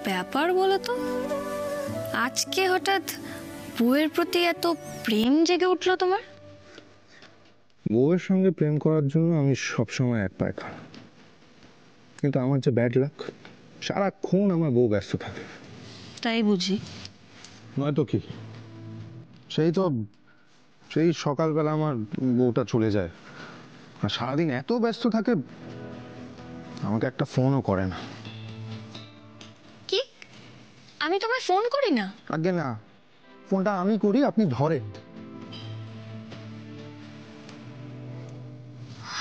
ব্যাপার বলো তো, আজকে হঠাৎ বউয়ের প্রতি এত প্রেম জেগে উঠলো তোমার? বউয়ের সঙ্গে প্রেম করার জন্য আমি সবসময় এক পায়ে খাড়া, কিন্তু আমার যে ব্যাড লাক, সারাক্ষণ আমার বউ ব্যস্ত থাকে। তাই বুঝি? নয়তো কি, সেই সকালবেলা আমার বউটা চলে যায়, আর সারাদিন এত ব্যস্ত থাকে আমাকে একটা ফোনও করে না। কি, আমি তোমায় ফোন করি না? আগে না, ফোনটা আমি করি, আপনি ধরেন।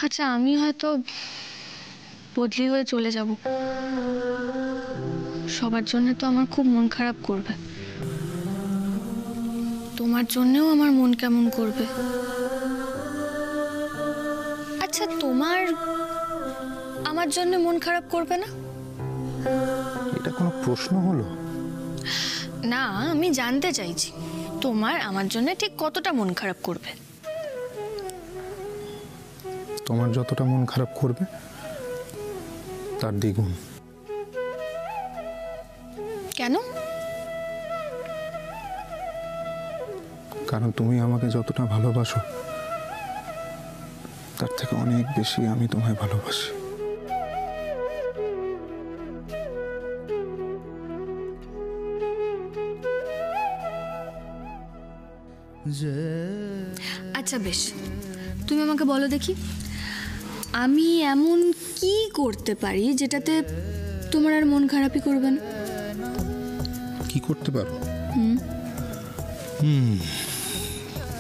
আচ্ছা, আমি হয়তো বদলি হয়ে চলে যাব, সবার জন্য তো আমার খুব মন খারাপ করবে, তোমার জন্যও আমার মন কেমন করবে। আচ্ছা, তোমার আমার জন্য মন খারাপ করবে না? এটা কোনো প্রশ্ন হলো? না, আমি জানতে চাইছি তোমার আমার জন্য ঠিক কতটা মন খারাপ করবে। তোমার যতটা মন খারাপ করবে তার দ্বিগুণ। কেন? কারণ তুমি আমাকে যতটা ভালোবাসো তার থেকে অনেক বেশি আমি তোমায় ভালোবাসি। আচ্ছা বেশ, তুমি আমাকে বলো দেখি, আমি এমন কি করতে পারি যেটাতে তোমার আর মন খারাপই করবে না? কি করতে পারো?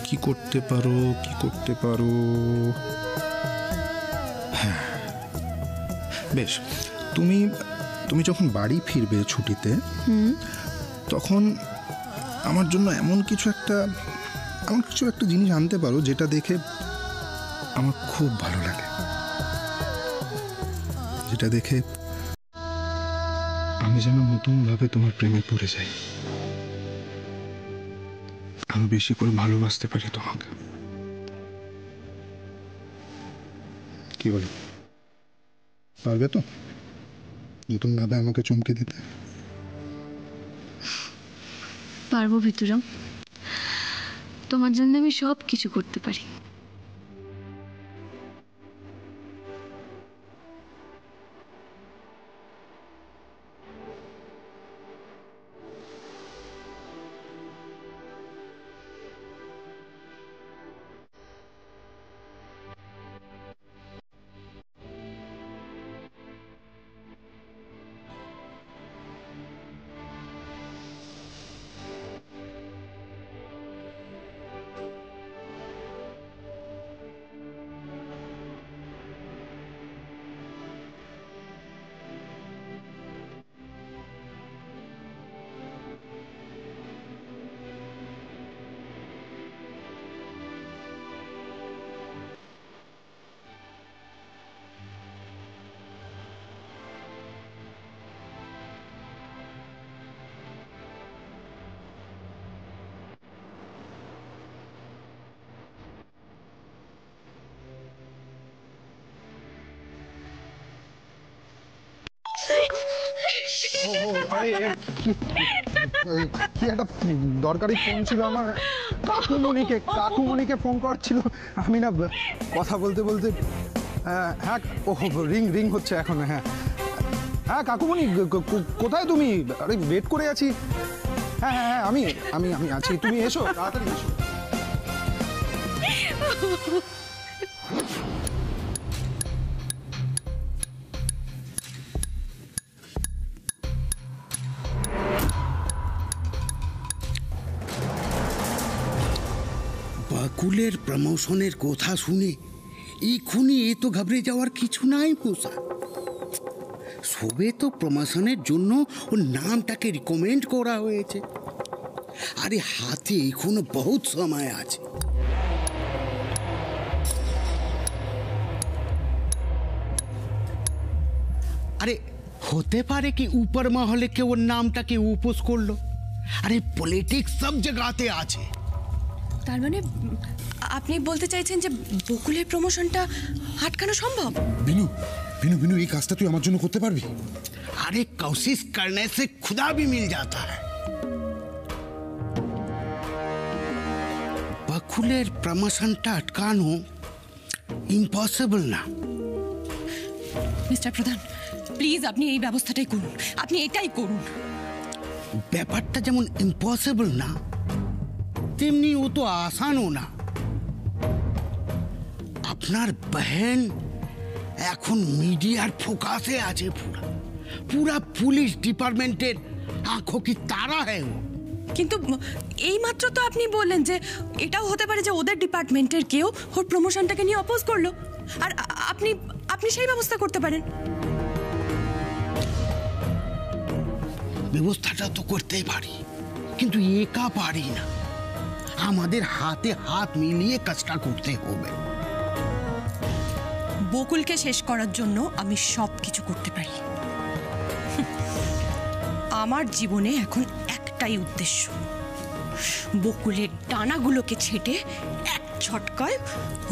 কি করতে পারো? হ্যাঁ বেশ, তুমি যখন বাড়ি ফিরবে ছুটিতে, তখন আমার জন্য এমন কিছু একটা জিনিস আনতে পারো যেটা দেখে আমার খুব ভালো লাগে, যেটা দেখে আমি যেন নতুনভাবে তোমার প্রেমে পড়ে যাই, আমি বেশি করে ভালোবাসতে পারি তোমাকে। কি বলো, পারবে তো নতুনভাবে আমাকে চমকে দিতে? পারবো ভিতুরাম, তোমার জন্য আমি সব কিছু করতে পারি। কি একটা দরকারি ফোন ছিল আমার, কাকুমণিকে ফোন করছিল, আমি না কথা বলতে বলতে। হ্যাঁ, ও রিং হচ্ছে এখন। হ্যাঁ হ্যাঁ কাকুমণি, কোথায় তুমি? আরে ওয়েট করে আছি। হ্যাঁ হ্যাঁ হ্যাঁ, আমি আমি আমি আছি, তুমি এসো, তাড়াতাড়ি এসো। বাকুলের প্রমোশনের কথা শুনে এক্ষুনি এ তো ঘাবড়ে যাওয়ার কিছু নাই পোষা। সবে তো প্রমোশনের জন্য ওর নামটাকে রিকমেন্ড করা হয়েছে, আরে হাতে এখনো বহুত সময় আছে। আরে হতে পারে কি উপর মহলে কেউ ওর নামটাকে উপোস করলো। আরে পলিটিক্স সব জায়গাতে আছে, তার মানে আপনি বলতে চাইছেন যে বকুলের প্রমোশনটা আটকানো সম্ভব? বিনু বিনু বিনু এই কাজটা তুই আমার জন্য করতে পারবি? अरे कोशिश करने से खुदा भी मिल जाता है। बकुलेर प्रमोशनটা আটকানো ইম্পসিবল না। মিস্টার প্রধান, প্লিজ আপনি এই ব্যবস্থাটাই করুন, আপনি এটাই করুন। ব্যাপারটা যেমন ইম্পসিবল না, তেমনি ও তো আসানও না। আপনার বহন এখন মিডিয়ার ফোকাসে আছে, পুরা পুরা পুলিশ ডিপার্টমেন্টের আঁখো কি তারা হ্যাঁ। কিন্তু এই মাত্র তো আপনি বললেন যে এটাও হতে পারে যে ওদের ডিপার্টমেন্টের কেউ ওর প্রমোশনটাকে নিয়ে অপোজ করলো, আর আপনি আপনি সেই ব্যবস্থা করতে পারেন। ব্যবস্থাটা তো করতেই পারি, কিন্তু একা পারি না। আমাদের হাতে হাত মিলিয়ে কাজটা করতে হবে। বকুলকে শেষ করার জন্য আমি সব কিছু করতে পারি। আমার জীবনে এখন একটাই উদ্দেশ্য, বকুলের ডানাগুলোকে ছেটে এক ঝটকায়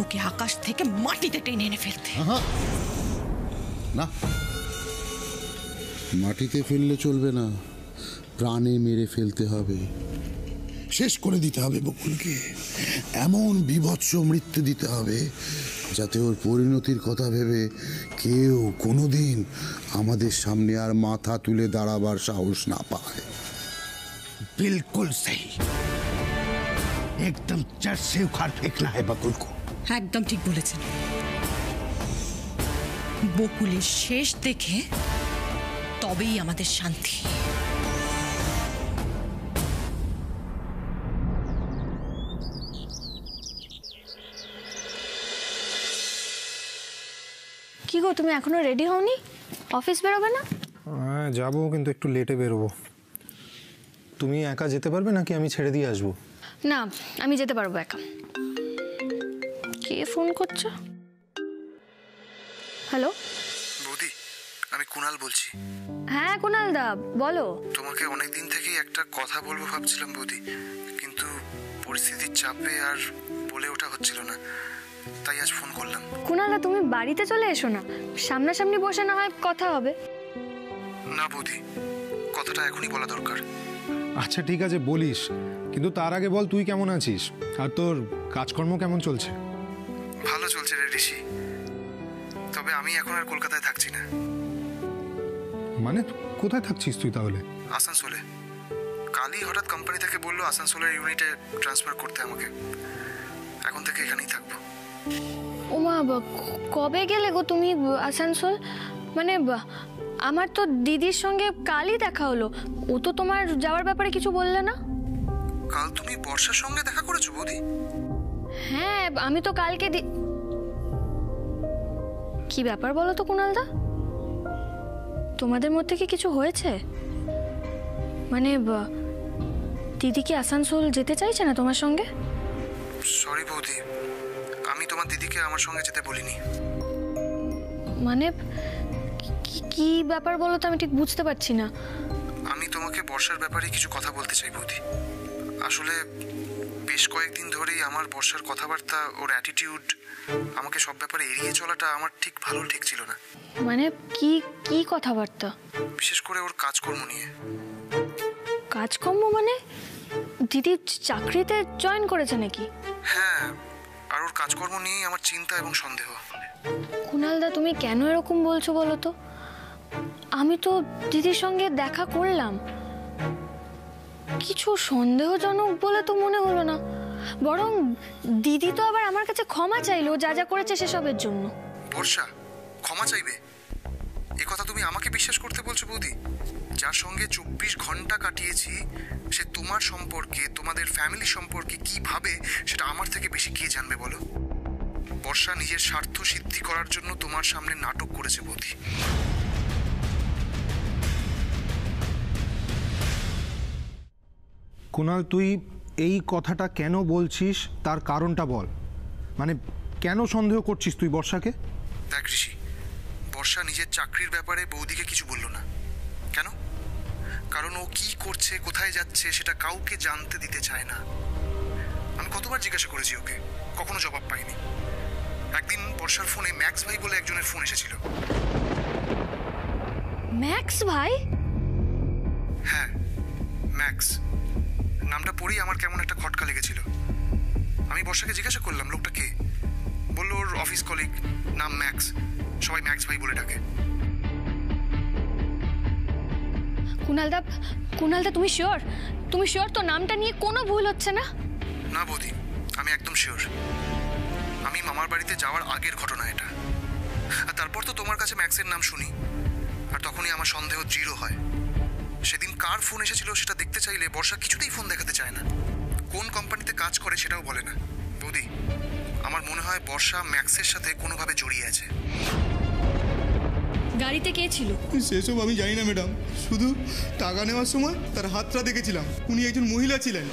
ওকে আকাশ থেকে মাটিতে টেনে এনে ফেলতে। না, মাটিতে ফেললে চলবে না, প্রাণে মেরে ফেলতে হবে, শেষ করে দিতে হবে বকুলকে। এমন বীভৎস মৃত্যু দিতে হবে যাতে ওর পরিণতির কথা ভেবে কেউ কোনোদিন আমাদের সামনে আর মাথা তুলে দাঁড়াবার সাহস না পায়। बिल्कुल सही, एकदम जड़ से उखाड़ फेंकना है बकुल को। একদম ঠিক বলেছেন। বকুলের শেষ দেখে তবেই আমাদের শান্তি। কি গো, তুমি এখনো রেডি হওনি? অফিস বেরোবে না? হ্যাঁ যাবো, কিন্তু একটু লেটে বেরোবো। তুমি একা যেতে পারবে নাকি আমি ছেড়ে দিয়ে আসবো? না, আমি যেতে পারবো একা। কে ফোন করছো? হ্যালো বৌদি, আমি কুণাল বলছি। হ্যাঁ কুণাল দা, বলো। তোমাকে অনেকদিন থেকেই একটা কথা বলবো ভাবছিলাম বৌদি, কিন্তু পরিস্থিতির চাপে আর বলে ওঠা হচ্ছিল না, তাই আজ ফোন করলাম। কুণাল দা, তুমি বাড়িতে চলে এসো না, সামনাসামনি বসে না হয় কথা হবে। না বৌদি, কথাটা এখনই বলা দরকার। আচ্ছা ঠিক আছে বলিস, কিন্তু তার আগে বল তুই কেমন আছিস আর তোর কাজকর্ম কেমন চলছে? ভালো চলছে রে ঋষি, তবে আমি এখন আর কলকাতায় থাকছি না। মানে কোথায় থাকছিস তুই তাহলে? আসানসোলে। কালই হঠাৎ কোম্পানি থেকে বললো আসানসোলের ইউনিটে ট্রান্সফার করতে আমাকে। এখন থেকে এখানেই থাকবো। ওমা, কবে গেলে গো তুমি আসানসোল? মানে আমার তো দিদির সঙ্গে কালই দেখা হলো, ও তো তোমার যাওয়ার ব্যাপারে কিছু বললে না। কাল তুমি বর্ষার সঙ্গে দেখা করেছো বৌদি? হ্যাঁ, আমি তো কালকে কি ব্যাপার বলো তো কুণালদা, তোমাদের মধ্যে কি কিছু হয়েছে? মানে দিদি কি আসানসোল যেতে চাইছে না তোমার সঙ্গে? সরি বৌদি, আমি তোমার দিদিকে আমার সঙ্গে যেতে বলিনি। মানে কি ব্যাপার বলো তো, আমি ঠিক বুঝতে পারছি না। আমি তোমাকে বর্ষার ব্যাপারে কিছু কথা বলতে চাই বৌদি। আসলে বেশ কয়েকদিন ধরেই আমার বর্ষার কথাবার্তা, ওর অ্যাটিটিউড, আমাকে সব ব্যাপারে এড়িয়ে চলাটা আমার ঠিক ভালো ঠেকছিল না। মানে কি কথাবার্তা? বিশেষ করে ওর কাজকর্ম নিয়ে। কাজকর্ম মানে দিদি চাকরিতে জয়েন করেছে নাকি? হ্যাঁ, আর ওর কাজকর্ম নিয়েই আমার চিন্তা এবং সন্দেহ। কুণালদা, তুমি কেন এরকম বলছো বলো তো? আমি তো দিদির সঙ্গে দেখা করলাম, কিছু সন্দেহজনক বলে তো মনে হলো না। বরং দিদি তো আবার আমার কাছে ক্ষমা চাইলো যা যা করেছে সেসবের জন্য। বর্ষা ক্ষমা চাইবে? এ কথা তুমি আমাকে বিশ্বাস করতে বলছো বৌদি? যার সঙ্গে 24 ঘন্টা কাটিয়েছি, সে তোমার সম্পর্কে, তোমাদের ফ্যামিলি সম্পর্কে কি ভাবে সেটা আমার থেকে বেশি কে জানবে বলো? বর্ষা নিজের স্বার্থ সিদ্ধি করার জন্য তোমার সামনে নাটক করেছে বৌদি। কুণাল, তুই এই কথাটা কেন বলছিস তার কারণটা বল। মানে কেন সন্দেহ করছিস তুই বর্ষাকে? দেখ ঋষি, বর্ষা নিজের চাকরির ব্যাপারে বৌদিকে কিছু বলল না। কেন? কারণ ও কি করছে, কোথায় যাচ্ছে সেটা কাউকে জানতে দিতে চায় না। আমি কতবার জিজ্ঞাসা করেছি ওকে, কখনো জবাব পাইনি। একদিন বর্ষার ফোনে ম্যাক্স ভাই বলে একজনের ফোন এসেছিল। ম্যাক্স ভাই? হ্যাঁ, ম্যাক্স নামটা পড়েই আমার কেমন একটা খটকা লেগেছিল। আমি বর্ষাকে জিজ্ঞাসা করলাম লোকটা কে। বললো ওর অফিস কলিগ, নাম ম্যাক্স, সবাই ম্যাক্স ভাই বলে ডাকে। কুণালদা তুমি শিওর? তুমি শিওর তো নামটা নিয়ে কোনো ভুল হচ্ছে না? না বৌদি, আমি একদম শিওর। আমি মামার বাড়িতে যাওয়ার আগের ঘটনা এটা। আর তারপর তো তোমার কাছে ম্যাক্সের নাম শুনি, আর তখনই আমার সন্দেহ দৃঢ় হয়। সেদিন কার ফোন এসেছিল সেটা দেখতে চাইলে বর্ষা কিছুতেই ফোন দেখাতে চায় না, কোন কোম্পানিতে কাজ করে সেটাও বলে না। বৌদি, আমার মনে হয় বর্ষা ম্যাক্সের সাথে কোনোভাবে জড়িয়ে আছে। গাড়িতে কে ছিল? সেসব আমি জানি না ম্যাডাম, শুধু টাকা নেওয়ার সময় তার হাতটা দেখেছিলাম, উনি একজন মহিলা ছিলেন।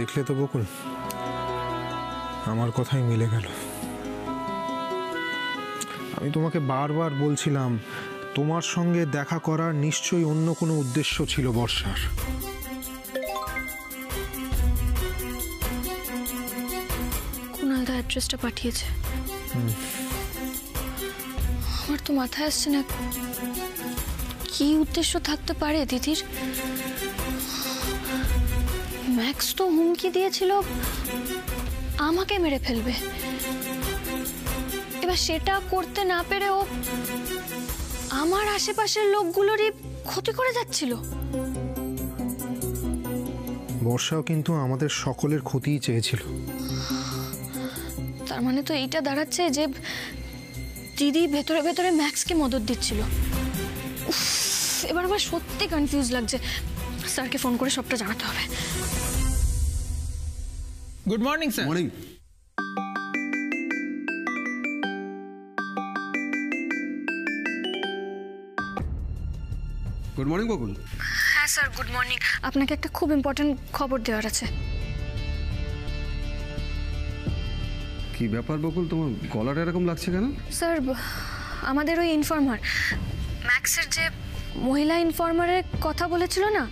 দেখলে তো বকুল, আমার কথাই মিলে গেল। আমি তোমাকে বারবার বলছিলাম তোমার সঙ্গে দেখা করার নিশ্চয়ই অন্য কোনো উদ্দেশ্য ছিল বর্ষার। কুণালদা অ্যাড্রেসটা পাঠিয়েছে। আমার তো মাথায় আসছে না কি উদ্দেশ্য থাকতে পারে দিদির। ম্যাক্স তো হুমকি দিয়েছিল আমাকে মেরে ফেলবে, এবার সেটা করতে না পেরে ও আমার আশেপাশের লোকগুলোরই ক্ষতি করে যাচ্ছিল। বর্ষাও কিন্তু আমাদের সকলের ক্ষতিই চেয়েছিল। তার মানে তো এইটা দাঁড়াচ্ছে যে দিদি ভেতরে ভেতরে ম্যাক্সকে মদত দিচ্ছিল। উফ, এবার আমার সত্যি কনফিউজ লাগছে। স্যারকে ফোন করে সবটা জানাতে হবে। Good morning sir. Morning. Good morning Bakul. হ্যাঁ স্যার, গুড মর্নিং। আপনাকে একটা খুব ইম্পর্টেন্ট খবর দেওয়ার আছে। কি ব্যাপার বকুল, তোমার গলাটা এরকম লাগছে কেন? স্যার, আমাদের ওই ইনফর্মার ম্যাক্সের যে মহিলা ইনফর্মারের কথা বলেছিল না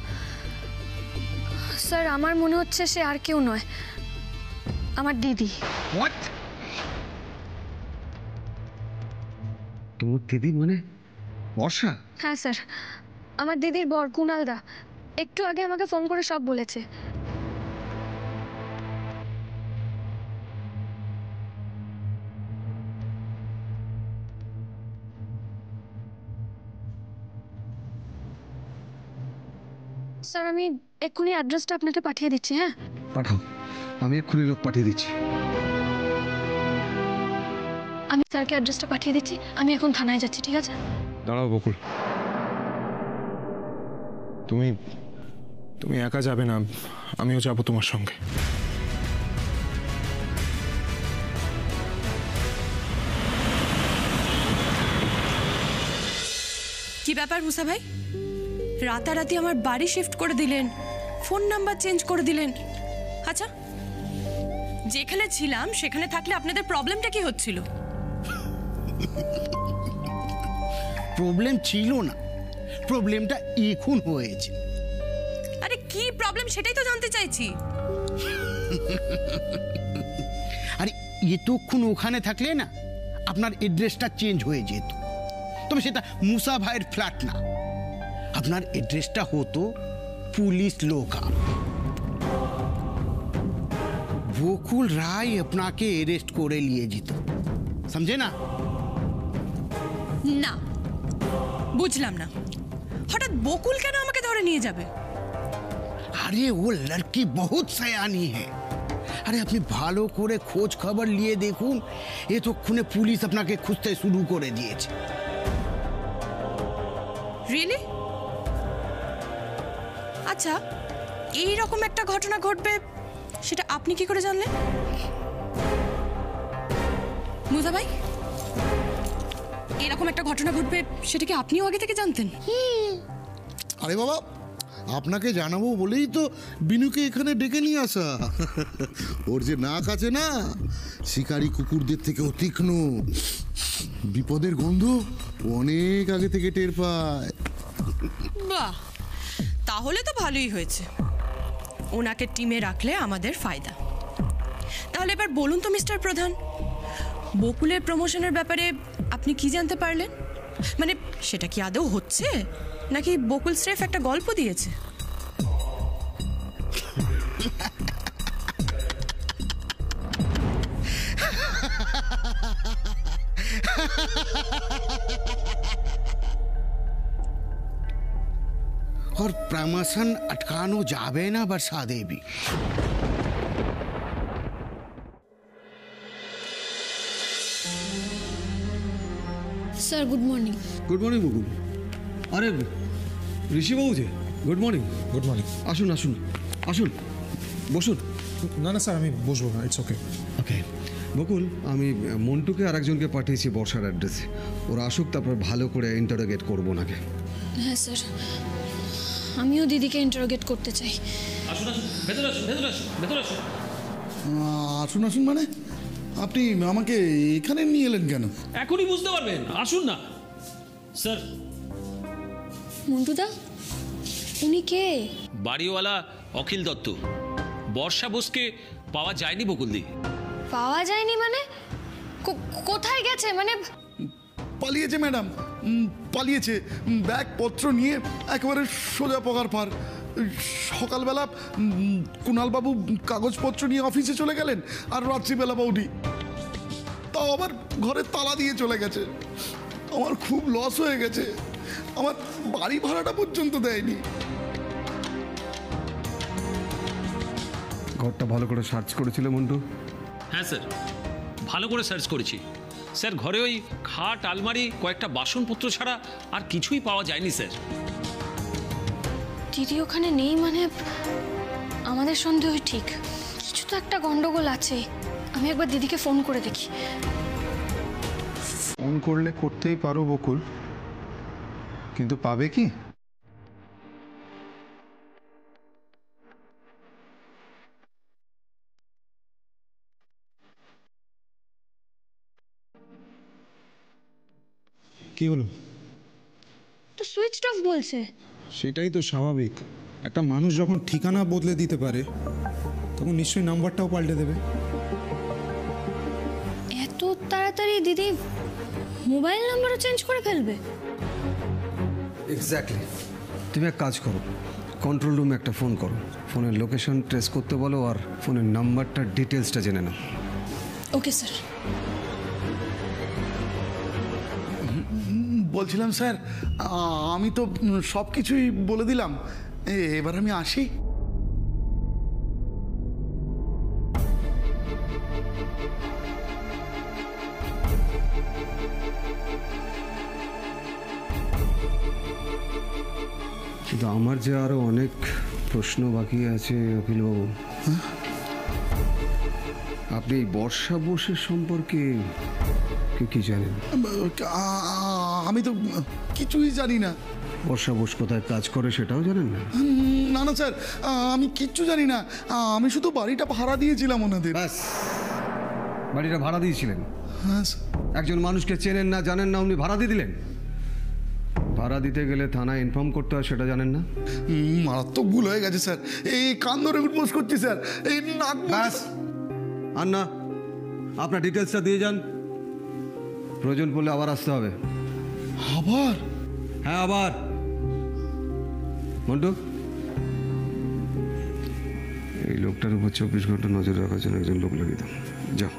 স্যার, আমার মনে হচ্ছে সে আর কেউ নয়, আমার দিদি। হোয়াট? তোমার দিদি মানে বর্ষা? হ্যাঁ স্যার, আমার দিদির বর কুণালদা একটু আগে আমাকে ফোন করে সব বলেছে। স্যার, আমি এক্ষুনি অ্যাড্রেসটা আপনাকে পাঠিয়ে দিচ্ছি। হ্যাঁ, পাঠাও, আমি এক্ষুনি লোক পাঠিয়ে দিচ্ছি। আমি স্যারকে অ্যাড্রেসটা পাঠিয়ে দিচ্ছি। আমি এখন থানায় যাচ্ছি, ঠিক আছে? দাঁড়াও বকুল, তুমি তুমি একা যাবে না, আমিও যাবো তোমার সঙ্গে। কি ব্যাপার মুসা ভাই, রাতারাতি আমার বাড়ি শিফট করে দিলেন, ফোন নাম্বার চেঞ্জ করে দিলেন। আচ্ছা, যেখানে ছিলাম সেখানে থাকলে আপনাদের প্রবলেমটা কি হচ্ছিল? প্রবলেম ছিল না, প্রবলেমটা এখন হয়েছে। আরে কি প্রবলেম সেটাই তো জানতে চাইছি। আরে এতক্ষণ ওখানে থাকলে না আপনার অ্যাড্রেসটা চেঞ্জ হয়ে যেত। তবে সেটা মুসা ভাইয়ের ফ্ল্যাট না, আপনার অ্যাড্রেসটা হতো পুলিশ লোকা। বকুল রায় আপনাকে অ্যারেস্ট করে নিয়ে যেত, সমঝে না? না, বুঝলাম না, হঠাৎ বকুল কেন আমাকে ধরে নিয়ে যাবে? আরে ও লড়কি বহুত সয়ানি হ্যাঁ। আরে আপনি ভালো করে খোঁজ খবর নিয়ে দেখুন, এতক্ষণে পুলিশ আপনাকে খুঁজতে শুরু করে দিয়েছে। রিয়েলি? আচ্ছা, এই রকম একটা ঘটনা ঘটবে সেটা আপনি কি করে জানলেন? মুজা ভাই, এরকম একটা ঘটনা ঘটবে সেটা কি আপনিও আগে থেকে জানতেন? আরে বাবা, আপনাকে জানাবো বলেই তো বিনুকে এখানে ডেকে নিয়ে আসা। ওর যে নাক আছে না, শিকারি কুকুরদের থেকেও তীক্ষ্ণ। বিপদের গন্ধ অনেক আগে থেকে টের পায়। বাহ, তাহলে তো ভালোই হয়েছে। ওনাকে টিমে রাখলে আমাদের ফায়দা। তাহলে এবার বলুন তো মিস্টার প্রধান, বকুলের প্রমোশনের ব্যাপারে আপনি কি জানতে পারলেন? মানে সেটা কি আদৌ হচ্ছে, নাকি বকুল স্রেফ একটা গল্প দিয়েছে? और प्रमोशन अटकानो जावे ना बरसा देवी। Sir good morning. Good morning Bakul. আরে ঋষিবাবু যে, গুড মর্নিং। Good morning. আসুন আসুন আসুন, বসুন। না না স্যার, আমি বসবো না, ইটস ওকে। ওকে বকুল, আমি মন্টুকে আরেকজনকে পাঠিয়েছি বর্ষার অ্যাড্রেসে। ওরা আসুক, তারপর ভালো করে ইন্টারোগেট করবো ওনাকে। হ্যাঁ স্যার, আমিও দিদিকে ইন্টারোগেট করতে চাই। আসুন আসুন, ভেতরে আসুন, ভেতরে আসুন, ভেতরে আসুন। আসুন আসুন মানে আপনি আমাকে এখানে নিয়ে এলেন কেন? এখনই বুঝতে পারবেন, আসুন না। স্যার, মন্টুদা, উনি কে? বাড়িওয়ালা অখিল দত্ত। বর্ষা বোসকে পাওয়া যায়নি বকুলদি। পাওয়া যায়নি মানে? কোথায় গেছে? মানে পালিয়েছে ম্যাডাম, পালিয়েছে। ব্যাগপত্র নিয়ে একেবারে সোজা পগার পার। সকালবেলা কুণালবাবু কাগজপত্র নিয়ে অফিসে চলে গেলেন, আর রাত্রিবেলা বৌদি তাও আবার ঘরে তালা দিয়ে চলে গেছে। আমার খুব লস হয়ে গেছে, আমার বাড়ি ভাড়াটা পর্যন্ত দেয়নি। ঘরটা ভালো করে সার্চ করেছিল মন্টু? হ্যাঁ স্যার, ভালো করে সার্চ করেছি স্যার। ঘরে ওই খাট, আলমারি, কয়েকটা বাসনপত্র ছাড়া আর কিছুই পাওয়া যায়নি স্যার। দিদি ওখানে নেই মানে আমাদের সন্দেহ ঠিক, কিছু তো একটা গন্ডগোল আছে। আমি একবার দিদিকে ফোন করে দেখি। ফোন করলে করতেই পারো বকুল, কিন্তু পাবে কি? কি হলো? তো সুইচ অফ বলছে। সেটাই তো স্বাভাবিক, একটা মানুষ যখন ঠিকানা বদলে দিতে পারে তখন নিশ্চয়ই নাম্বারটাও পাল্টে দেবে। এত তাড়াতাড়ি দিদি মোবাইল নাম্বারও চেঞ্জ করে ফেলবে? এক্স্যাক্টলি। তুমি এক কাজ করো, কন্ট্রোল রুমে একটা ফোন করো, ফোনের লোকেশন ট্রেস করতে বলো, আর ফোনের নাম্বারটার ডিটেলসটা জেনে নাও। Okay sir. বলছিলাম স্যার, আমি তো সব কিছুই বলে দিলাম, এবার আমি আসি। কিন্তু আমার যে আরো অনেক প্রশ্ন বাকি আছে অখিলবাবু। আপনি এই বর্ষা বোসের সম্পর্কে কি জানেন? আমি তো কিছুই জানি না। বর্ষা বোস কোথায় কাজ করে সেটাও জানেন না? না না স্যার, আমি কিচ্ছু জানি না। আমি শুধু বাড়িটা ভাড়া দিয়েছিলাম ওনাদের। ব্যাস, বাড়িটা ভাড়া দিয়েছিলেন? হ্যাঁ স্যার। একজন মানুষকে চেনেন না, জানেন না, উনি ভাড়া দিয়ে দিলেন। ভাড়া দিতে গেলে থানায় ইনফর্ম করতে হয়, সেটা জানেন না? মারাত্মক ভুল হয়ে গেছে স্যার। এই কান ধরে উঠবোস করছি স্যার। এই নাক ব্যাস, আর না, আপনার ডিটেলসটা দিয়ে যান। প্রয়োজন পড়লে আবার আসতে হবে। আবার? হ্যাঁ, আবার। মন্টু, এই লোকটার উপর 24 ঘন্টা নজর রাখার জন্য একজন লোক লাগিয়ে দাও। যাও।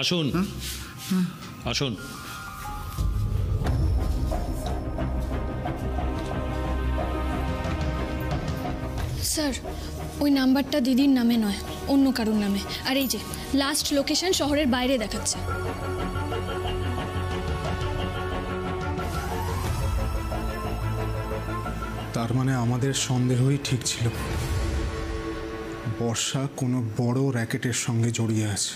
আসুন, আসুন। স্যার, ওই নাম্বারটা দিদির নামে নয়, অন্য কারোর নামে। আর এই যে লাস্ট লোকেশন শহরের বাইরে দেখাচ্ছে। তার মানে আমাদের সন্দেহই ঠিক ছিল, বর্ষা কোনো বড় র্যাকেটের সঙ্গে জড়িয়ে আছে।